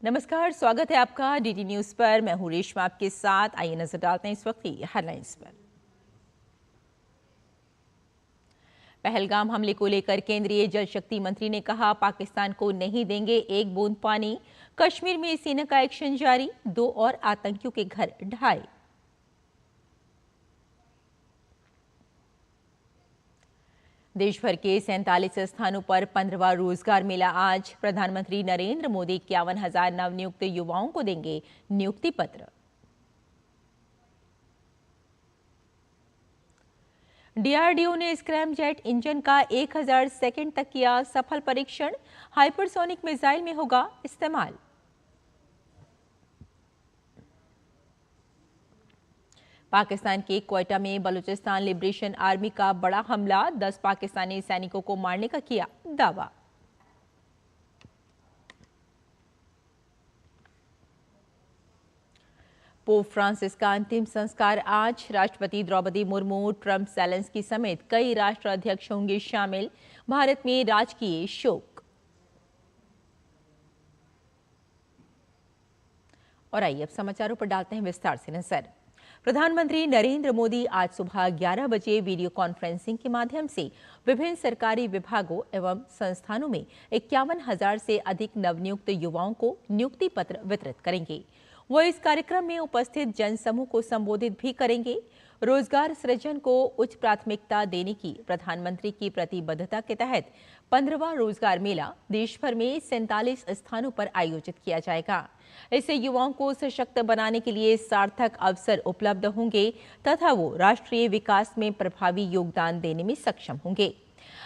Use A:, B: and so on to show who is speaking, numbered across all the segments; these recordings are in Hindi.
A: नमस्कार, स्वागत है आपका डीडी न्यूज पर। मैं हूं रेशमा आपके साथ। आइए नजर डालते हैं इस वक्त की हेडलाइंस पर। पहलगाम हमले को लेकर केंद्रीय जल शक्ति मंत्री ने कहा, पाकिस्तान को नहीं देंगे एक बूंद पानी। कश्मीर में सेना का एक्शन जारी, 2 और आतंकियों के घर ढाए। देश भर के 47 स्थानों पर 15वां रोजगार मेला आज। प्रधानमंत्री नरेंद्र मोदी 51,000 नवनियुक्त युवाओं को देंगे नियुक्ति पत्र। डीआरडीओ ने स्क्रैम जेट इंजन का 1000 सेकंड तक किया सफल परीक्षण। हाइपरसोनिक मिसाइल में होगा इस्तेमाल। पाकिस्तान के क्वेटा में बलूचिस्तान लिबरेशन आर्मी का बड़ा हमला, 10 पाकिस्तानी सैनिकों को मारने का किया दावा। पोप फ्रांसिस का अंतिम संस्कार आज। राष्ट्रपति द्रौपदी मुर्मू, ट्रंप, ज़ेलेंस्की समेत कई राष्ट्राध्यक्ष होंगे शामिल। भारत में राजकीय शोक। और आइए अब समाचारों पर डालते हैं विस्तार से नजर। प्रधानमंत्री नरेंद्र मोदी आज सुबह 11 बजे वीडियो कॉन्फ्रेंसिंग के माध्यम से विभिन्न सरकारी विभागों एवं संस्थानों में 51,000 से अधिक नवनियुक्त युवाओं को नियुक्ति पत्र वितरित करेंगे। वो इस कार्यक्रम में उपस्थित जनसमूह को संबोधित भी करेंगे। रोजगार सृजन को उच्च प्राथमिकता देने की प्रधानमंत्री की प्रतिबद्धता के तहत 15वां रोजगार मेला देश भर में 47 स्थानों पर आयोजित किया जाएगा। इससे युवाओं को सशक्त बनाने के लिए सार्थक अवसर उपलब्ध होंगे तथा वो राष्ट्रीय विकास में प्रभावी योगदान देने में सक्षम होंगे।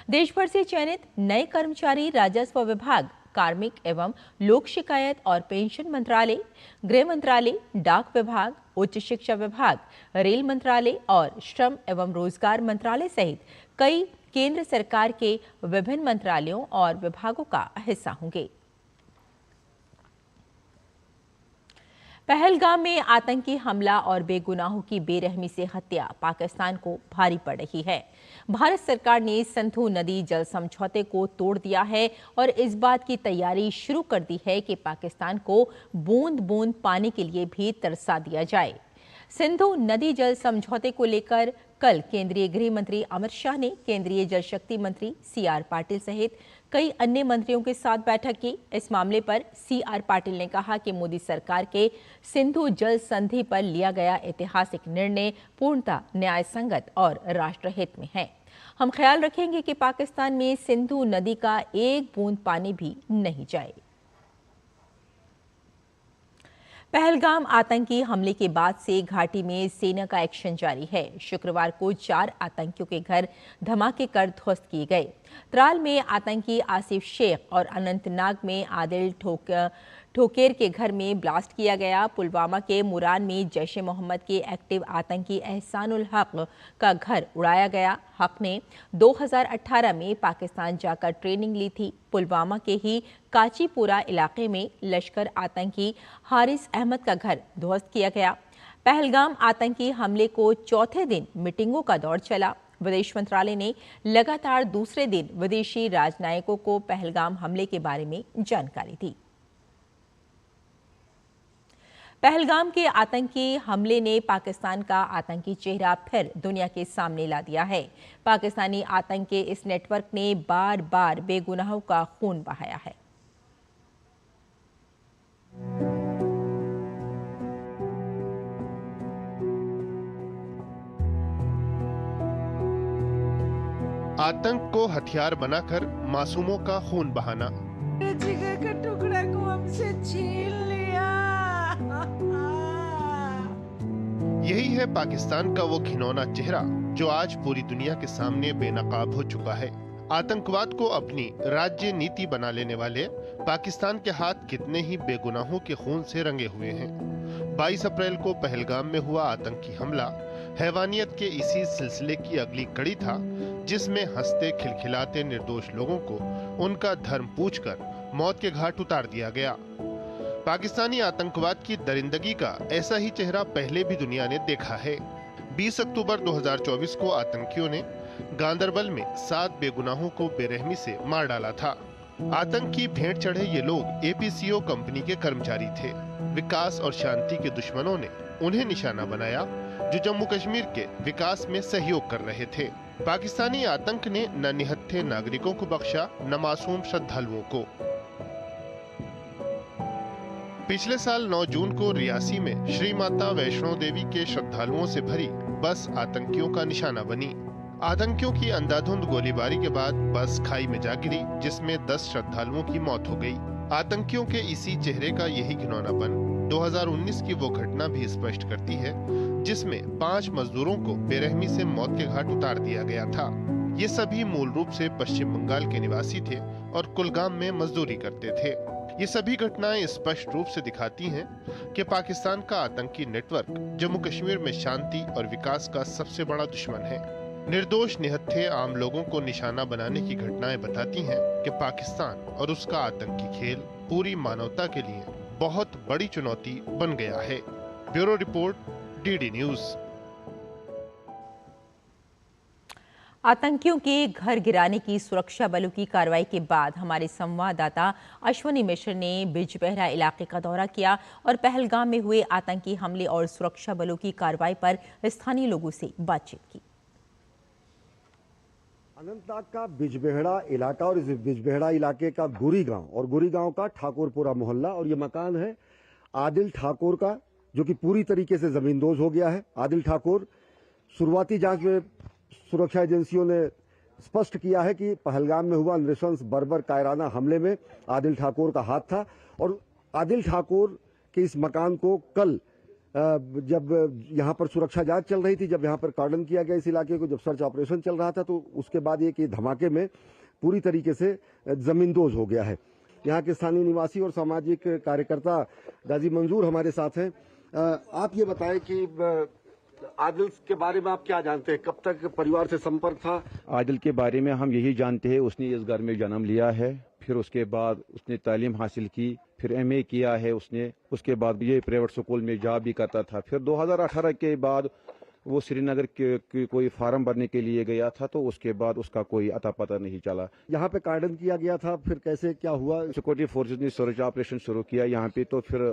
A: देश भर से चयनित नए कर्मचारी राजस्व विभाग, कार्मिक एवं लोक शिकायत और पेंशन मंत्रालय, गृह मंत्रालय, डाक विभाग, उच्च शिक्षा विभाग, रेल मंत्रालय और श्रम एवं रोजगार मंत्रालय सहित कई केंद्र सरकार के विभिन्न मंत्रालयों और विभागों का हिस्सा होंगे। पहलगाम में आतंकी हमला और बेगुनाहों की बेरहमी से हत्या पाकिस्तान को भारी पड़ रही है। भारत सरकार ने सिंधु नदी जल समझौते को तोड़ दिया है और इस बात की तैयारी शुरू कर दी है कि पाकिस्तान को बूंद बूंद पानी के लिए भी तरसा दिया जाए। सिंधु नदी जल समझौते को लेकर कल केंद्रीय गृह मंत्री अमित शाह ने केंद्रीय जल शक्ति मंत्री CR पाटिल सहित कई अन्य मंत्रियों के साथ बैठक की। इस मामले पर CR पाटिल ने कहा कि मोदी सरकार के सिंधु जल संधि पर लिया गया ऐतिहासिक निर्णय पूर्णतः न्याय संगत और राष्ट्रहित में है। हम ख्याल रखेंगे कि पाकिस्तान में सिंधु नदी का एक बूंद पानी भी नहीं जाए। पहलगाम आतंकी हमले के बाद से घाटी में सेना का एक्शन जारी है। शुक्रवार को 4 आतंकियों के घर धमाके कर ध्वस्त किए गए। त्राल में आतंकी आसिफ शेख और अनंतनाग में आदिल ठोकेर के घर में ब्लास्ट किया गया। पुलवामा के मुरान में जैश ए मोहम्मद के एक्टिव आतंकी एहसानुल हक का घर उड़ाया गया। हक ने 2018 में पाकिस्तान जाकर ट्रेनिंग ली थी। पुलवामा के ही काचीपुरा इलाके में लश्कर आतंकी हारिस अहमद का घर ध्वस्त किया गया। पहलगाम आतंकी हमले को चौथे दिन मीटिंगों का दौर चला। विदेश मंत्रालय ने लगातार दूसरे दिन विदेशी राजनयिकों को पहलगाम हमले के बारे में जानकारी दी। पहलगाम के आतंकी हमले ने पाकिस्तान का आतंकी चेहरा फिर दुनिया के सामने ला दिया है। पाकिस्तानी आतंक के इस नेटवर्क ने बार बार बेगुनाहों का खून बहाया है।
B: आतंक को हथियार बनाकर मासूमों का खून बहाना।
C: जिगर का टुकड़ा को हमसे छीन लिया।
B: यही है पाकिस्तान का वो घिनौना चेहरा जो आज पूरी दुनिया के सामने बेनकाब हो चुका है। आतंकवाद को अपनी राज्य नीति बना लेने वाले पाकिस्तान के हाथ कितने ही बेगुनाहों के खून से रंगे हुए हैं। 22 अप्रैल को पहलगाम में हुआ आतंकी हमला हैवानियत के इसी सिलसिले की अगली कड़ी था, जिसमें हंसते खिलखिलाते निर्दोष लोगों को उनका धर्म पूछकर मौत के घाट उतार दिया गया। पाकिस्तानी आतंकवाद की दरिंदगी का ऐसा ही चेहरा पहले भी दुनिया ने देखा है। 20 अक्टूबर 2024 को आतंकियों ने गांदरबल में 7 बेगुनाहों को बेरहमी से मार डाला था। आतंकी भेंट चढ़े ये लोग एपीसीओ कंपनी के कर्मचारी थे। विकास और शांति के दुश्मनों ने उन्हें निशाना बनाया जो जम्मू कश्मीर के विकास में सहयोग कर रहे थे। पाकिस्तानी आतंक ने न निहत्थे नागरिकों को बख्शा न मासूम श्रद्धालुओं को। पिछले साल 9 जून को रियासी में श्री माता वैष्णो देवी के श्रद्धालुओं से भरी बस आतंकियों का निशाना बनी। आतंकियों की अंधाधुंध गोलीबारी के बाद बस खाई में जा गिरी, जिसमें 10 श्रद्धालुओं की मौत हो गई। आतंकियों के इसी चेहरे का यही घिनौनापन 2019 की वो घटना भी स्पष्ट करती है जिसमें 5 मजदूरों को बेरहमी से मौत के घाट उतार दिया गया था। ये सभी मूल रूप से पश्चिम बंगाल के निवासी थे और कुलगाम में मजदूरी करते थे। ये सभी घटनाएं स्पष्ट रूप से दिखाती हैं कि पाकिस्तान का आतंकी नेटवर्क जम्मू कश्मीर में शांति और विकास का सबसे बड़ा दुश्मन है। निर्दोष निहत्थे आम लोगों को निशाना बनाने की घटनाएं बताती हैं कि पाकिस्तान और उसका आतंकी खेल पूरी मानवता के लिए बहुत बड़ी चुनौती बन गया है। Bureau report, DD news.
A: आतंकियों के घर गिराने की सुरक्षा बलों की कार्रवाई के बाद हमारे संवाददाता अश्वनी मिश्र ने बिजबेहरा इलाके का दौरा किया और पहलगाम में हुए आतंकी हमले और सुरक्षा बलों की कार्रवाई पर स्थानीय लोगों से बातचीत की।
D: अनंतनाग का बिजबेहरा इलाका और इस बिजबेहरा इलाके का गुरी गांव और गुरी गांव का ठाकुरपुरा मोहल्ला, और ये मकान है आदिल ठाकुर का जो कि पूरी तरीके से जमींदोज हो गया है। आदिल ठाकुर, शुरुआती जांच में सुरक्षा एजेंसियों ने स्पष्ट किया है कि पहलगाम में हुआ नृशंस बर्बर कायराना हमले में आदिल ठाकुर का हाथ था और आदिल ठाकुर के इस मकान को कल जब यहाँ पर सुरक्षा जांच चल रही थी, जब यहाँ पर कार्डन किया गया इस इलाके को, जब सर्च ऑपरेशन चल रहा था, तो उसके बाद ये कि धमाके में पूरी तरीके से जमींदोज हो गया है। यहाँ के स्थानीय निवासी और सामाजिक कार्यकर्ता गाजी मंजूर हमारे साथ हैं। आप ये बताएं कि आदिल के बारे में आप क्या जानते हैं, कब तक परिवार से संपर्क था?
E: आदिल के बारे में हम यही जानते हैं, उसने इस घर में जन्म लिया है, फिर उसके बाद उसने तालीम हासिल की, फिर एमए किया है उसने, उसके बाद ये प्राइवेट स्कूल में जॉब भी करता था। फिर 2018 के बाद वो श्रीनगर के कोई फार्म भरने के लिए गया था, तो उसके बाद उसका कोई अता पता नहीं चला।
D: यहाँ पे कार्डन किया गया था, फिर कैसे क्या हुआ?
E: सिक्योरिटी फोर्सेज ने सर्च ऑपरेशन शुरू किया यहाँ पे, तो फिर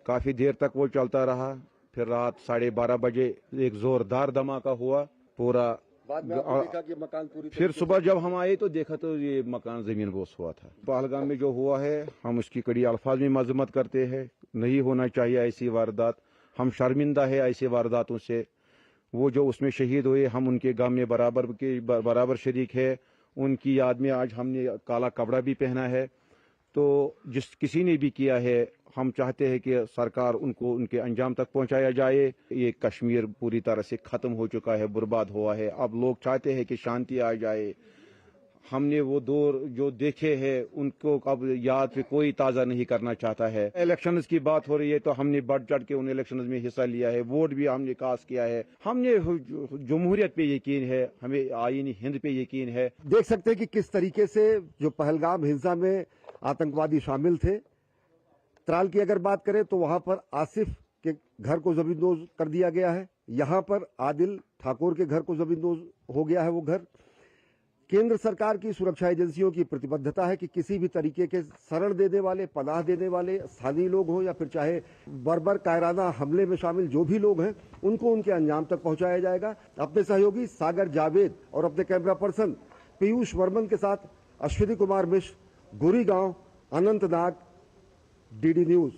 E: काफी देर तक वो चलता रहा। फिर रात 12:30 बजे एक जोरदार धमाका हुआ पूरा।
D: बाद में आपने देखा कि मकान पूरी,
E: फिर सुबह जब हम आए तो देखा तो ये मकान जमीन बोस हुआ था। पहलगाम में जो हुआ है हम उसकी कड़ी अल्फाज में मजम्मत करते हैं, नहीं होना चाहिए ऐसी वारदात। हम शर्मिंदा है ऐसी वारदातों से। वो जो उसमें शहीद हुए, हम उनके गम में बराबर शरीक है। उनकी याद में आज हमने काला कपड़ा भी पहना है। तो जिस किसी ने भी किया है, हम चाहते हैं कि सरकार उनको उनके अंजाम तक पहुंचाया जाए। ये कश्मीर पूरी तरह से खत्म हो चुका है, बर्बाद हुआ है। अब लोग चाहते हैं कि शांति आ जाए। हमने वो दौर जो देखे हैं उनको अब याद पे कोई ताज़ा नहीं करना चाहता है। इलेक्शंस की बात हो रही है तो हमने बढ़ चढ़ के उन इलेक्शंस में हिस्सा लिया है, वोट भी हमने कास्ट किया है। हमने जमहूरियत पे यकीन है, हमें आईनी हिंद पे यकीन है।
D: देख सकते हैं कि किस तरीके से जो पहलगाम हिंसा में आतंकवादी शामिल थे। त्राल की अगर बात करें तो वहां पर आसिफ के घर को जमींदोज कर दिया गया है। यहाँ पर आदिल ठाकुर के घर को जमींदोज हो गया है वो घर। केंद्र सरकार की सुरक्षा एजेंसियों की प्रतिबद्धता है कि किसी भी तरीके के शरण देने वाले, पनाह देने वाले स्थानीय लोग हों या फिर चाहे बर्बर कायराना हमले में शामिल जो भी लोग हैं, उनको उनके अंजाम तक पहुंचाया जाएगा। अपने सहयोगी सागर जावेद और अपने कैमरा पर्सन पीयूष वर्मन के साथ अश्विनी कुमार मिश्र, गुरी गांव, अनंतनाग, डीडी न्यूज।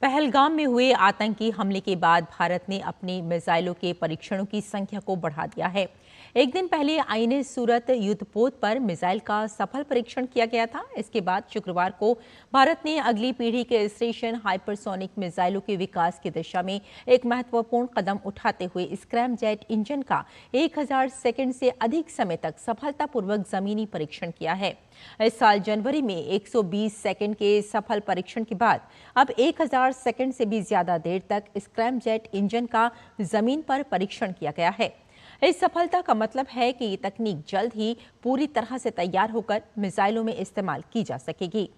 A: पहलगाम में हुए आतंकी हमले के बाद भारत ने अपने मिसाइलों के परीक्षणों की संख्या को बढ़ा दिया है। एक दिन पहले आईएनएस सूरत युद्धपोत पर मिसाइल का सफल परीक्षण किया गया था। इसके बाद शुक्रवार को भारत ने अगली पीढ़ी के स्टेशन हाइपरसोनिक मिसाइलों के विकास की दिशा में एक महत्वपूर्ण कदम उठाते हुए स्क्रैमजेट इंजन का 1000 सेकंड से अधिक समय तक सफलतापूर्वक जमीनी परीक्षण किया है। इस साल जनवरी में 120 सेकंड के सफल परीक्षण के बाद अब 1000 सेकंड से भी ज्यादा देर तक स्क्रैमजेट इंजन का जमीन पर परीक्षण किया गया है। इस सफलता का मतलब है कि ये तकनीक जल्द ही पूरी तरह से तैयार होकर मिसाइलों में इस्तेमाल की जा सकेगी।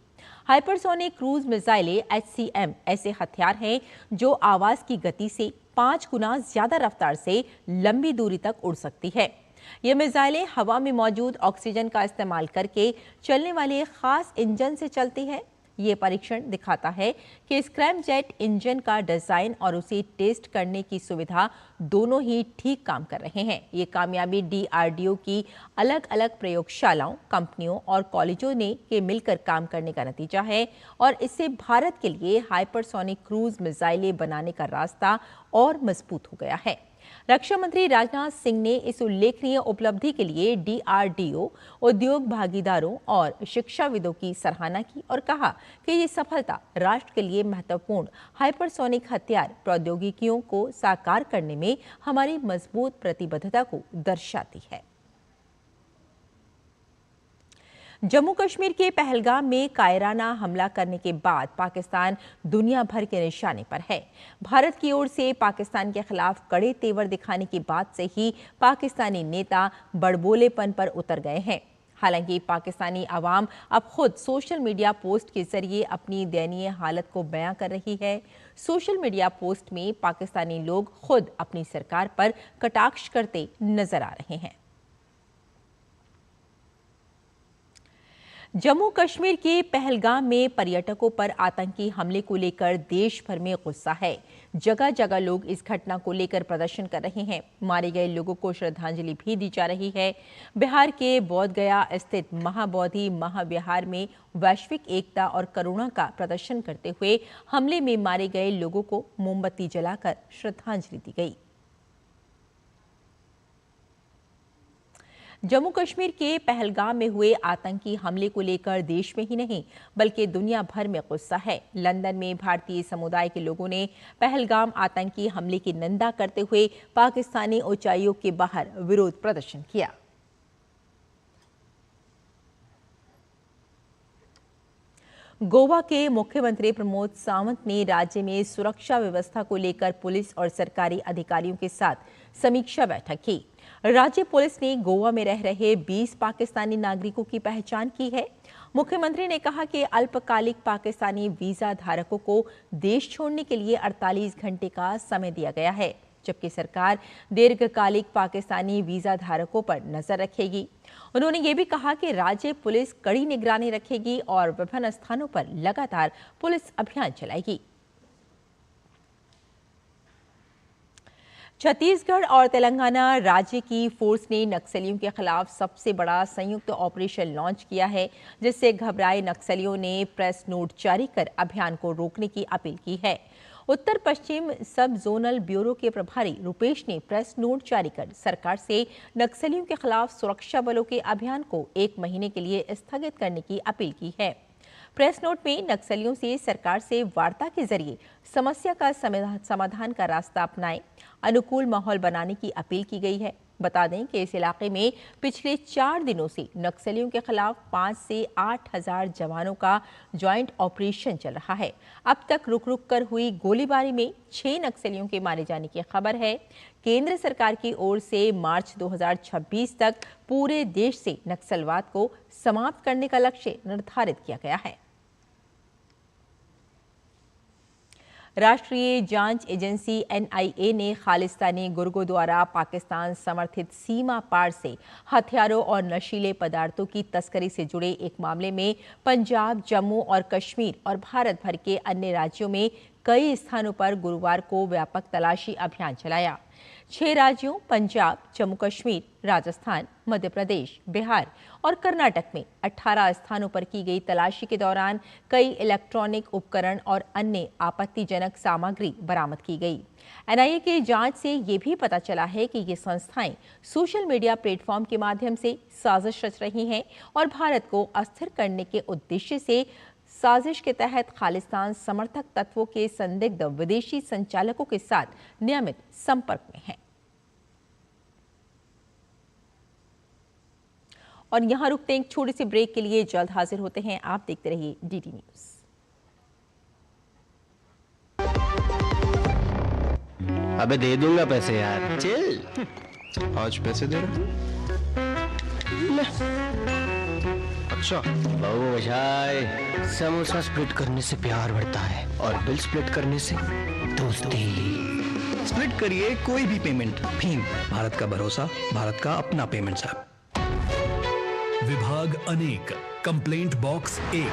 A: हाइपरसोनिक क्रूज मिसाइलें HCM ऐसे हथियार हैं जो आवाज की गति से 5 गुना ज्यादा रफ्तार से लंबी दूरी तक उड़ सकती है। ये मिसाइलें हवा में मौजूद ऑक्सीजन का इस्तेमाल करके चलने वाले खास इंजन से चलती है। ये परीक्षण दिखाता है कि स्क्रैमजेट इंजन का डिजाइन और उसे टेस्ट करने की सुविधा दोनों ही ठीक काम कर रहे हैं। ये कामयाबी DRDO की अलग अलग प्रयोगशालाओं, कंपनियों और कॉलेजों ने के मिलकर काम करने का नतीजा है और इससे भारत के लिए हाइपरसोनिक क्रूज मिसाइलें बनाने का रास्ता और मजबूत हो गया है। रक्षा मंत्री राजनाथ सिंह ने इस उल्लेखनीय उपलब्धि के लिए DRDO, उद्योग भागीदारों और शिक्षाविदों की सराहना की और कहा कि ये सफलता राष्ट्र के लिए महत्वपूर्ण हाइपरसोनिक हथियार प्रौद्योगिकियों को साकार करने में हमारी मजबूत प्रतिबद्धता को दर्शाती है। जम्मू कश्मीर के पहलगाम में कायराना हमला करने के बाद पाकिस्तान दुनिया भर के निशाने पर है। भारत की ओर से पाकिस्तान के खिलाफ कड़े तेवर दिखाने के बाद से ही पाकिस्तानी नेता बड़बोलेपन पर उतर गए हैं। हालांकि पाकिस्तानी आवाम अब खुद सोशल मीडिया पोस्ट के जरिए अपनी दयनीय हालत को बयां कर रही है। सोशल मीडिया पोस्ट में पाकिस्तानी लोग खुद अपनी सरकार पर कटाक्ष करते नजर आ रहे हैं। जम्मू कश्मीर के पहलगाम में पर्यटकों पर आतंकी हमले को लेकर देश भर में गुस्सा है। जगह जगह लोग इस घटना को लेकर प्रदर्शन कर रहे हैं। मारे गए लोगों को श्रद्धांजलि भी दी जा रही है। बिहार के बोध गया स्थित महाबोधि महाविहार में वैश्विक एकता और करुणा का प्रदर्शन करते हुए हमले में मारे गए लोगों को मोमबत्ती जलाकर श्रद्धांजलि दी गई। जम्मू कश्मीर के पहलगाम में हुए आतंकी हमले को लेकर देश में ही नहीं बल्कि दुनिया भर में गुस्सा है। लंदन में भारतीय समुदाय के लोगों ने पहलगाम आतंकी हमले की निंदा करते हुए पाकिस्तानी उच्चायोग के बाहर विरोध प्रदर्शन किया। गोवा के मुख्यमंत्री प्रमोद सावंत ने राज्य में सुरक्षा व्यवस्था को लेकर पुलिस और सरकारी अधिकारियों के साथ समीक्षा बैठक की। राज्य पुलिस ने गोवा में रह रहे 20 पाकिस्तानी नागरिकों की पहचान की है। मुख्यमंत्री ने कहा कि अल्पकालिक पाकिस्तानी वीजा धारकों को देश छोड़ने के लिए 48 घंटे का समय दिया गया है, जबकि सरकार दीर्घकालिक पाकिस्तानी वीजा धारकों पर नजर रखेगी। उन्होंने ये भी कहा कि राज्य पुलिस कड़ी निगरानी रखेगी और विभिन्न स्थानों पर लगातार पुलिस अभियान चलाएगी। छत्तीसगढ़ और तेलंगाना राज्य की फोर्स ने नक्सलियों के खिलाफ सबसे बड़ा संयुक्त ऑपरेशन लॉन्च किया है, जिससे घबराए नक्सलियों ने प्रेस नोट जारी कर अभियान को रोकने की अपील की है। उत्तर पश्चिम सब जोनल ब्यूरो के प्रभारी रुपेश ने प्रेस नोट जारी कर सरकार से नक्सलियों के खिलाफ सुरक्षा बलों के अभियान को 1 महीने के लिए स्थगित करने की अपील की है। प्रेस नोट में नक्सलियों से सरकार से वार्ता के जरिए समस्या का समाधान का रास्ता अपनाएं, अनुकूल माहौल बनाने की अपील की गई है। बता दें कि इस इलाके में पिछले 4 दिनों से नक्सलियों के खिलाफ 5 से 8 हजार जवानों का ज्वाइंट ऑपरेशन चल रहा है। अब तक रुक रुक कर हुई गोलीबारी में 6 नक्सलियों के मारे जाने की खबर है। केंद्र सरकार की ओर से मार्च 2026 तक पूरे देश से नक्सलवाद को समाप्त करने का लक्ष्य निर्धारित किया गया है। राष्ट्रीय जांच एजेंसी NIA ने खालिस्तानी गुर्गों द्वारा पाकिस्तान समर्थित सीमा पार से हथियारों और नशीले पदार्थों की तस्करी से जुड़े एक मामले में पंजाब, जम्मू और कश्मीर और भारत भर के अन्य राज्यों में कई स्थानों पर गुरुवार को व्यापक तलाशी अभियान चलाया। 6 राज्यों पंजाब, जम्मू कश्मीर, राजस्थान, मध्य प्रदेश, बिहार और कर्नाटक में 18 स्थानों पर की गई तलाशी के दौरान कई इलेक्ट्रॉनिक उपकरण और अन्य आपत्तिजनक सामग्री बरामद की गई। NIA की जांच से ये भी पता चला है कि ये संस्थाएं सोशल मीडिया प्लेटफॉर्म के माध्यम से साजिश रच रही हैं और भारत को अस्थिर करने के उद्देश्य से साजिश के तहत खालिस्तान समर्थक तत्वों के संदिग्ध विदेशी संचालकों के साथ नियमित संपर्क में हैं। और यहां रुकते हैं एक छोटे से ब्रेक के लिए, जल्द हाजिर होते हैं। आप देखते रहिए DD न्यूज।
F: अबे दे दूंगा पैसे यार, चल।
G: आज पैसे दे रहे? अच्छा
F: बाबू बचाए, समोसा स्प्लिट करने से प्यार बढ़ता है और बिल स्प्लिट करने से दोस्ती। स्प्लिट करिए कोई भी पेमेंट। भीम, भारत का भरोसा, भारत का अपना पेमेंट्स ऐप।
H: विभाग अनेक, कंप्लेंट बॉक्स 1।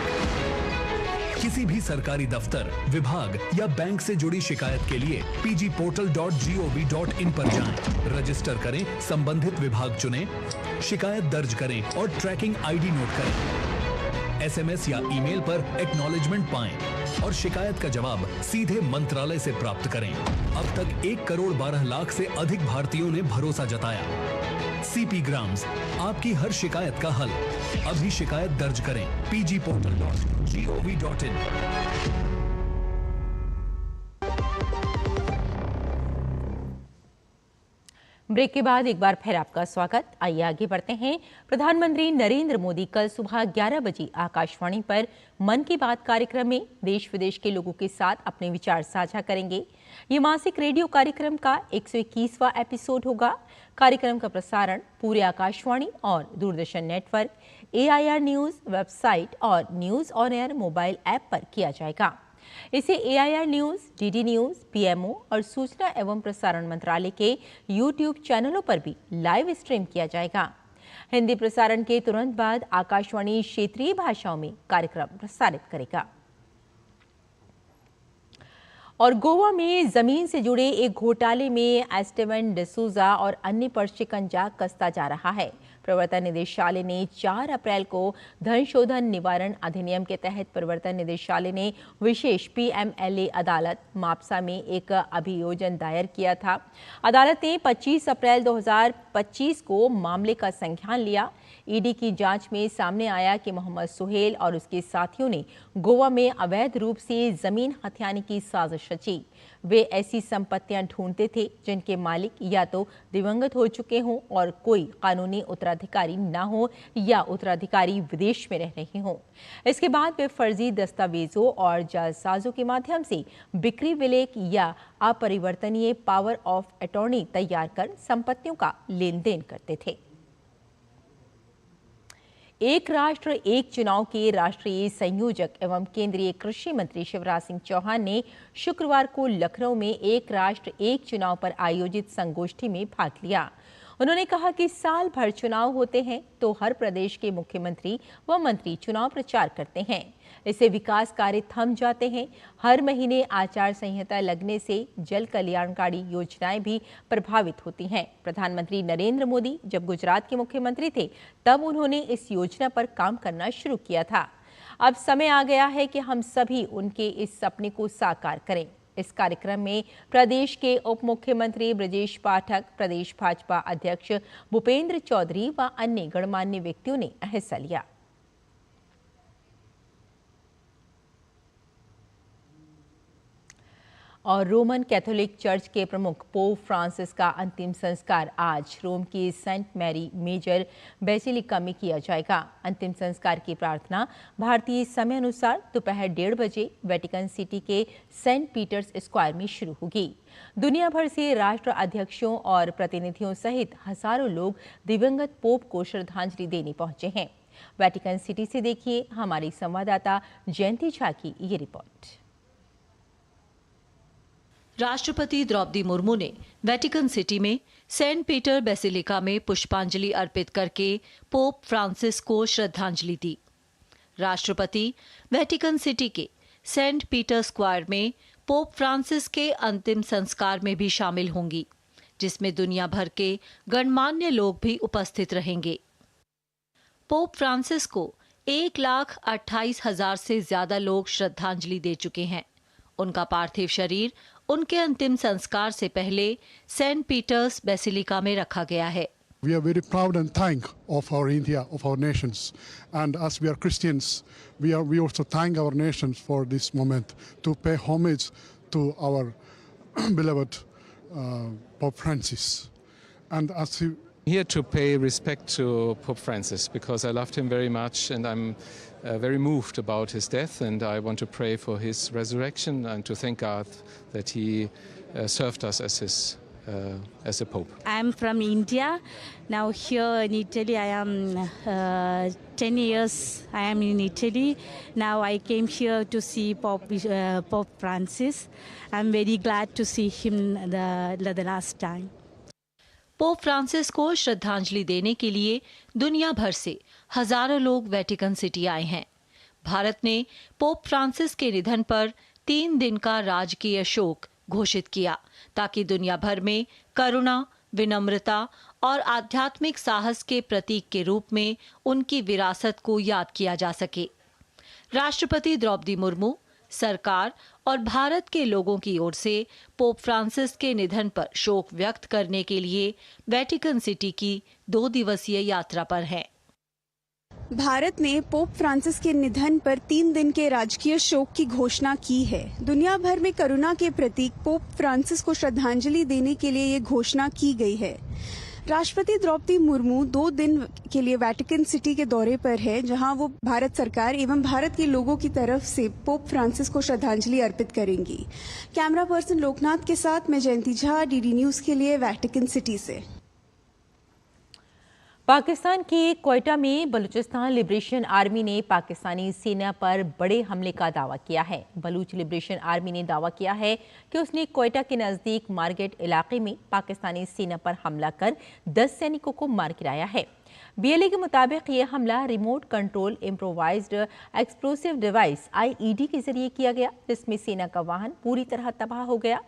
H: किसी भी सरकारी दफ्तर, विभाग या बैंक से जुड़ी शिकायत के लिए pgportal.gov.in पर जाएं, रजिस्टर करें, संबंधित विभाग चुनें, शिकायत दर्ज करें और ट्रैकिंग आईडी नोट करें। एसएमएस या ईमेल पर एक्नॉलेजमेंट पाएं और शिकायत का जवाब सीधे मंत्रालय से प्राप्त करें। अब तक 1 करोड़ 12 लाख से अधिक भारतीयों ने भरोसा जताया। सीपी ग्राम्स, आपकी हर शिकायत का हल। अभी शिकायत दर्ज करें pgportal.gov.in।
A: ब्रेक के बाद एक बार फिर आपका स्वागत। आइए आगे बढ़ते हैं। प्रधानमंत्री नरेंद्र मोदी कल सुबह 11 बजे आकाशवाणी पर मन की बात कार्यक्रम में देश विदेश के लोगों के साथ अपने विचार साझा करेंगे। ये मासिक रेडियो कार्यक्रम का 121वां एपिसोड होगा। कार्यक्रम का प्रसारण पूरे आकाशवाणी और Doordarshan network, AIR news website और news on air mobile app पर किया जाएगा। इसे AIR news, DD news, PMO और सूचना एवं प्रसारण मंत्रालय के YouTube चैनलों पर भी लाइव स्ट्रीम किया जाएगा। हिंदी प्रसारण के तुरंत बाद आकाशवाणी क्षेत्रीय भाषाओं में कार्यक्रम प्रसारित करेगा। और गोवा में जमीन से जुड़े एक घोटाले में एस्टेवन डिसूजा और अन्य पर शिकंजा कसता जा रहा है। प्रवर्तन निदेशालय ने 4 अप्रैल को धन शोधन निवारण अधिनियम के तहत प्रवर्तन निदेशालय ने विशेष PMLA अदालत मापसा में एक अभियोजन दायर किया था। अदालत ने 25 अप्रैल 2025 को मामले का संज्ञान लिया। ईडी की जांच में सामने आया कि मोहम्मद सुहेल और उसके साथियों ने गोवा में अवैध रूप से जमीन हथियाने की साजिश रची। वे ऐसी संपत्तियां ढूंढते थे जिनके मालिक या तो दिवंगत हो चुके हों और कोई कानूनी उत्तराधिकारी न हो या उत्तराधिकारी विदेश में रह रहे हों। इसके बाद वे फर्जी दस्तावेजों और जालसाजों के माध्यम से बिक्री विलेख या अपरिवर्तनीय पावर ऑफ अटॉर्नी तैयार कर संपत्तियों का लेन देन करते थे। एक राष्ट्र एक चुनाव के राष्ट्रीय संयोजक एवं केंद्रीय कृषि मंत्री शिवराज सिंह चौहान ने शुक्रवार को लखनऊ में एक राष्ट्र एक चुनाव पर आयोजित संगोष्ठी में भाग लिया। उन्होंने कहा कि साल भर चुनाव होते हैं तो हर प्रदेश के मुख्यमंत्री व मंत्री चुनाव प्रचार करते हैं। इससे विकास कार्य थम जाते हैं। हर महीने आचार संहिता लगने से जल कल्याणकारी योजनाएं भी प्रभावित होती हैं। प्रधानमंत्री नरेंद्र मोदी जब गुजरात के मुख्यमंत्री थे तब उन्होंने इस योजना पर काम करना शुरू किया था। अब समय आ गया है कि हम सभी उनके इस सपने को साकार करें। इस कार्यक्रम में प्रदेश के उप मुख्यमंत्री ब्रजेश पाठक, प्रदेश भाजपा अध्यक्ष भूपेंद्र चौधरी व अन्य गणमान्य व्यक्तियों ने हिस्सा लिया। और रोमन कैथोलिक चर्च के प्रमुख पोप फ्रांसिस का अंतिम संस्कार आज रोम की सेंट मैरी मेजर बेसिलिका में किया जाएगा। अंतिम संस्कार की प्रार्थना भारतीय समय अनुसार दोपहर 1:30 बजे वेटिकन सिटी के सेंट पीटर्स स्क्वायर में शुरू होगी। दुनिया भर से राष्ट्र अध्यक्षों और प्रतिनिधियों सहित हजारों लोग दिवंगत पोप को श्रद्धांजलि देने पहुंचे हैं। वेटिकन सिटी से देखिए हमारी संवाददाता जयंती झा की ये रिपोर्ट।
I: राष्ट्रपति द्रौपदी मुर्मू ने वेटिकन सिटी में सेंट पीटर बेसिलिका में पुष्पांजलि अर्पित करके पोप फ्रांसिस को श्रद्धांजलि दी। राष्ट्रपति वेटिकन सिटी के सेंट पीटर स्क्वायर में पोप फ्रांसिस के अंतिम संस्कार में भी शामिल होंगी, जिसमें दुनिया भर के गणमान्य लोग भी उपस्थित रहेंगे। पोप फ्रांसिस को 1,28,000 से ज्यादा लोग श्रद्धांजलि दे चुके हैं। उनका पार्थिव शरीर उनके अंतिम संस्कार से पहले सेंट पीटर्स बेसिलिका में रखा गया है।
J: We are very proud and thank of our India, of our nations, and as we are Christians, we also thank our nations for this moment to pay homage to our beloved Pope Francis, and as he
K: here to pay respect to Pope Francis because I loved him very much and I'm very moved about his death, and I want to pray for his resurrection and to thank God that he served us as his as a pope.
L: I am from India. Now here in Italy, I am 10 years. I am in Italy. Now I came here to see Pope Francis. I'm very glad to see him the last time.
I: Pope Francis को श्रद्धांजलि देने के लिए दुनिया भर से हजारों लोग वेटिकन सिटी आए हैं। भारत ने पोप फ्रांसिस के निधन पर 3 दिन का राजकीय शोक घोषित किया ताकि दुनिया भर में करुणा, विनम्रता और आध्यात्मिक साहस के प्रतीक के रूप में उनकी विरासत को याद किया जा सके। राष्ट्रपति द्रौपदी मुर्मू, सरकार और भारत के लोगों की ओर से पोप फ्रांसिस के निधन पर शोक व्यक्त करने के लिए वेटिकन सिटी की 2 दिवसीय यात्रा पर हैं।
M: भारत ने पोप फ्रांसिस के निधन पर 3 दिन के राजकीय शोक की घोषणा की है। दुनिया भर में करुणा के प्रतीक पोप फ्रांसिस को श्रद्धांजलि देने के लिए ये घोषणा की गई है। राष्ट्रपति द्रौपदी मुर्मू 2 दिन के लिए वेटिकन सिटी के दौरे पर है, जहां वो भारत सरकार एवं भारत के लोगों की तरफ से पोप फ्रांसिस को श्रद्धांजलि अर्पित करेंगी। कैमरा पर्सन लोकनाथ के साथ मैं जयंती झा, डीडी न्यूज के लिए वेटिकन सिटी से।
A: पाकिस्तान के क्वेटा में बलूचिस्तान लिबरेशन आर्मी ने पाकिस्तानी सेना पर बड़े हमले का दावा किया है। बलूच लिबरेशन आर्मी ने दावा किया है कि उसने क्वेटा के नज़दीक मार्केट इलाके में पाकिस्तानी सेना पर हमला कर 10 सैनिकों को मार गिराया है। बीएलए के मुताबिक ये हमला remote control improvised explosive device IED के जरिए किया गया, जिसमें सेना का वाहन पूरी तरह तबाह हो गया।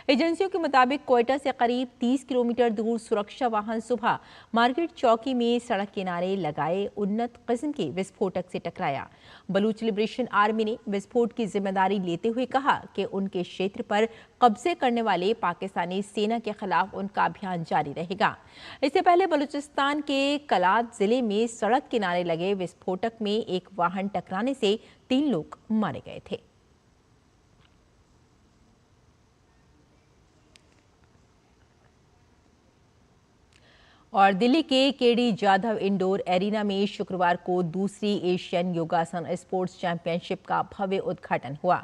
A: एजेंसियों के मुताबिक क्वेटा से करीब 30 किलोमीटर दूर सुरक्षा वाहन सुबह मार्केट चौकी में सड़क किनारे लगाए उन्नत किस्म के विस्फोटक से टकराया। बलूच लिबरेशन आर्मी ने विस्फोट की जिम्मेदारी लेते हुए कहा कि उनके क्षेत्र पर कब्जे करने वाले पाकिस्तानी सेना के खिलाफ उनका अभियान जारी रहेगा। इससे पहले बलूचिस्तान के कलात जिले में सड़क किनारे लगे विस्फोटक में एक वाहन टकराने से 3 लोग मारे गए थे। और दिल्ली के केडी जाधव इंडोर एरिना में शुक्रवार को दूसरी एशियन योगासन स्पोर्ट्स चैंपियनशिप का भव्य उद्घाटन हुआ।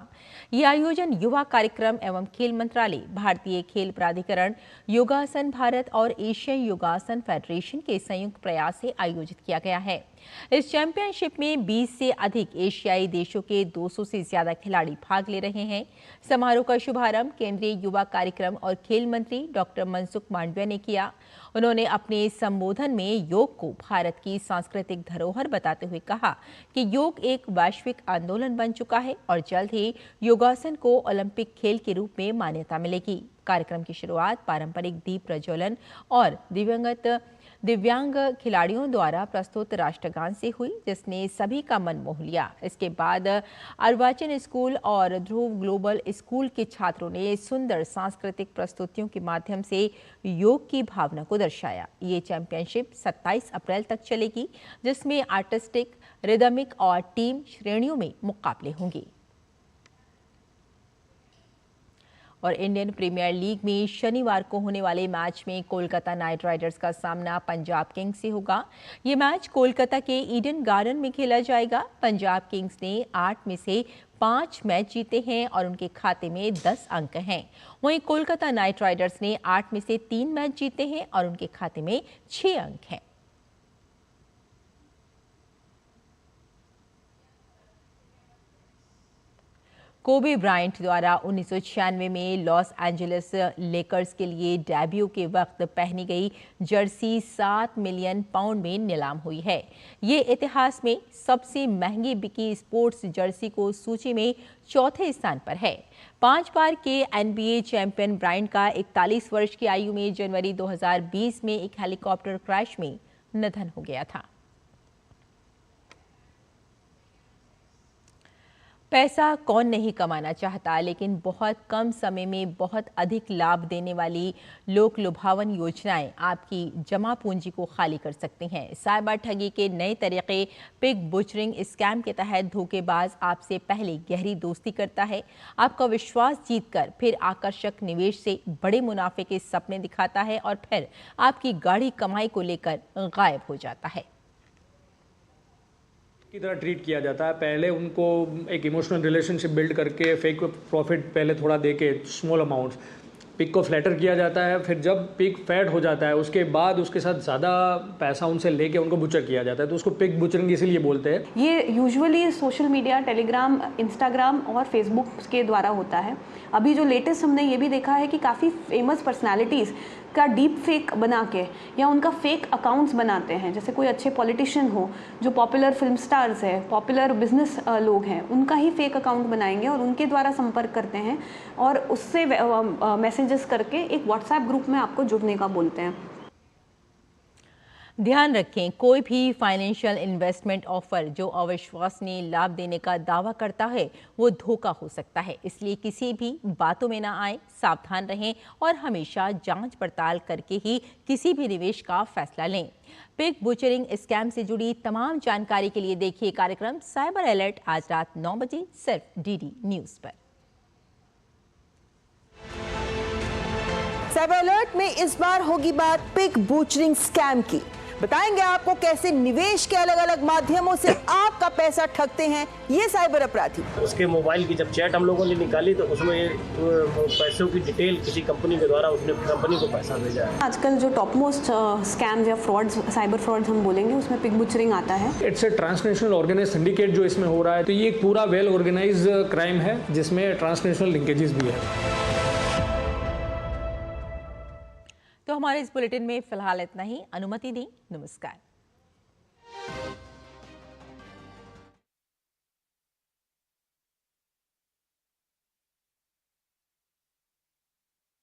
A: ये आयोजन युवा कार्यक्रम एवं खेल मंत्रालय, भारतीय खेल प्राधिकरण, योगासन भारत और एशियाई योगासन फेडरेशन के संयुक्त प्रयास से आयोजित किया गया है। इस चैंपियनशिप में 20 से अधिक एशियाई देशों के 200 से ज्यादा खिलाड़ी भाग ले रहे हैं। समारोह का शुभारंभ केंद्रीय युवा कार्यक्रम और खेल मंत्री डॉक्टर मनसुख मांडविया ने किया। उन्होंने अपने संबोधन में योग को भारत की सांस्कृतिक धरोहर बताते हुए कहा कि योग एक वैश्विक आंदोलन बन चुका है और जल्द ही योगासन को ओलंपिक खेल के रूप में मान्यता मिलेगी। कार्यक्रम की शुरुआत पारंपरिक दीप प्रज्वलन और दिव्यांग खिलाड़ियों द्वारा प्रस्तुत राष्ट्रगान से हुई, जिसने सभी का मन मोह लिया। इसके बाद अर्वाचन स्कूल और ध्रुव ग्लोबल स्कूल के छात्रों ने सुंदर सांस्कृतिक प्रस्तुतियों के माध्यम से योग की भावना को दर्शाया। ये चैंपियनशिप 27 अप्रैल तक चलेगी, जिसमें आर्टिस्टिक, रिदमिक और टीम श्रेणियों में मुकाबले होंगे। और इंडियन प्रीमियर लीग में शनिवार को होने वाले मैच में कोलकाता नाइट राइडर्स का सामना पंजाब किंग्स से होगा। ये मैच कोलकाता के ईडन गार्डन में खेला जाएगा। पंजाब किंग्स ने 8 में से 5 मैच जीते हैं और उनके खाते में 10 अंक हैं। वहीं कोलकाता नाइट राइडर्स ने 8 में से 3 मैच जीते हैं और उनके खाते में 6 अंक हैं। कोबे ब्रायंट द्वारा 1996 में लॉस एंजलिस लेकर्स के लिए डेब्यू के वक्त पहनी गई जर्सी 7 मिलियन पाउंड में नीलाम हुई है। ये इतिहास में सबसे महंगी बिकी स्पोर्ट्स जर्सी को सूची में 4थे स्थान पर है। 5 बार के NBA चैंपियन ब्रायंट का 41 वर्ष की आयु में जनवरी 2020 में एक हेलीकॉप्टर क्रैश में निधन हो गया था। पैसा कौन नहीं कमाना चाहता, लेकिन बहुत कम समय में बहुत अधिक लाभ देने वाली लोक लुभावन योजनाएं आपकी जमा पूंजी को खाली कर सकती हैं। साइबर ठगी के नए तरीके पिग बुचरिंग स्कैम के तहत धोखेबाज आपसे पहले गहरी दोस्ती करता है, आपका विश्वास जीतकर फिर आकर्षक निवेश से बड़े मुनाफे के सपने दिखाता है और फिर आपकी गाढ़ी कमाई को लेकर गायब हो जाता है।
N: की तरह ट्रीट किया जाता है। पहले उनको एक इमोशनल रिलेशनशिप बिल्ड करके फेक प्रॉफिट पहले थोड़ा देके स्मॉल अमाउंट्स, पिग को फ्लैटर किया जाता है, फिर जब पिग फैट हो जाता है उसके बाद उसके साथ ज़्यादा पैसा उनसे लेके उनको बुचर किया जाता है, तो उसको पिग बुचरिंग इसीलिए बोलते हैं।
O: ये usually social media, Telegram, Instagram और फेसबुक के द्वारा होता है। अभी जो लेटेस्ट हमने ये भी देखा है कि काफ़ी फेमस पर्सनालिटीज़ का डीप फेक बना के या उनका फेक अकाउंट्स बनाते हैं। जैसे कोई अच्छे पॉलिटिशियन हो, जो पॉपुलर फिल्म स्टार्स है, पॉपुलर बिजनेस लोग हैं, उनका ही फेक अकाउंट बनाएंगे और उनके द्वारा संपर्क करते हैं और उससे मैसेजेस करके एक व्हाट्सएप ग्रुप में आपको जुड़ने का बोलते हैं।
A: ध्यान रखें, कोई भी फाइनेंशियल इन्वेस्टमेंट ऑफर जो अविश्वसनीय लाभ देने का दावा करता है वो धोखा हो सकता है, इसलिए किसी भी बातों में ना आए, सावधान रहें और हमेशा जांच पड़ताल करके ही किसी भी निवेश का फैसला लें। पिग बुचरिंग स्कैम से जुड़ी तमाम जानकारी के लिए देखिए कार्यक्रम साइबर अलर्ट आज रात 9 बजे सिर्फ डीडी न्यूज पर।
P: साइबर अलर्ट में इस बार होगी बात पिग बूचरिंग स्कैम की। बताएंगे आपको कैसे निवेश के अलग अलग माध्यमों से आपका पैसा ठगते हैं ये साइबर अपराधी।
Q: उसके मोबाइल की जब चैट हम लोगों ने निकाली तो उसमें पैसों की डिटेल किसी कंपनी के द्वारा उसने कंपनी को पैसा भेजा है।
O: आजकल जो टॉप मोस्ट स्कैम्स या फ्रॉड्स, साइबर फ्रॉड्स हम बोलेंगे, उसमें पिग बुचरिंग आता है।
N: It's a transnational organise syndicate जो इसमें हो रहा है, तो ये एक पूरा वेल ऑर्गेनाइज क्राइम है जिसमें ट्रांसनेशनल लिंकेजेस भी है।
A: तो हमारे इस बुलेटिन में फिलहाल इतना ही। अनुमति दें, नमस्कार।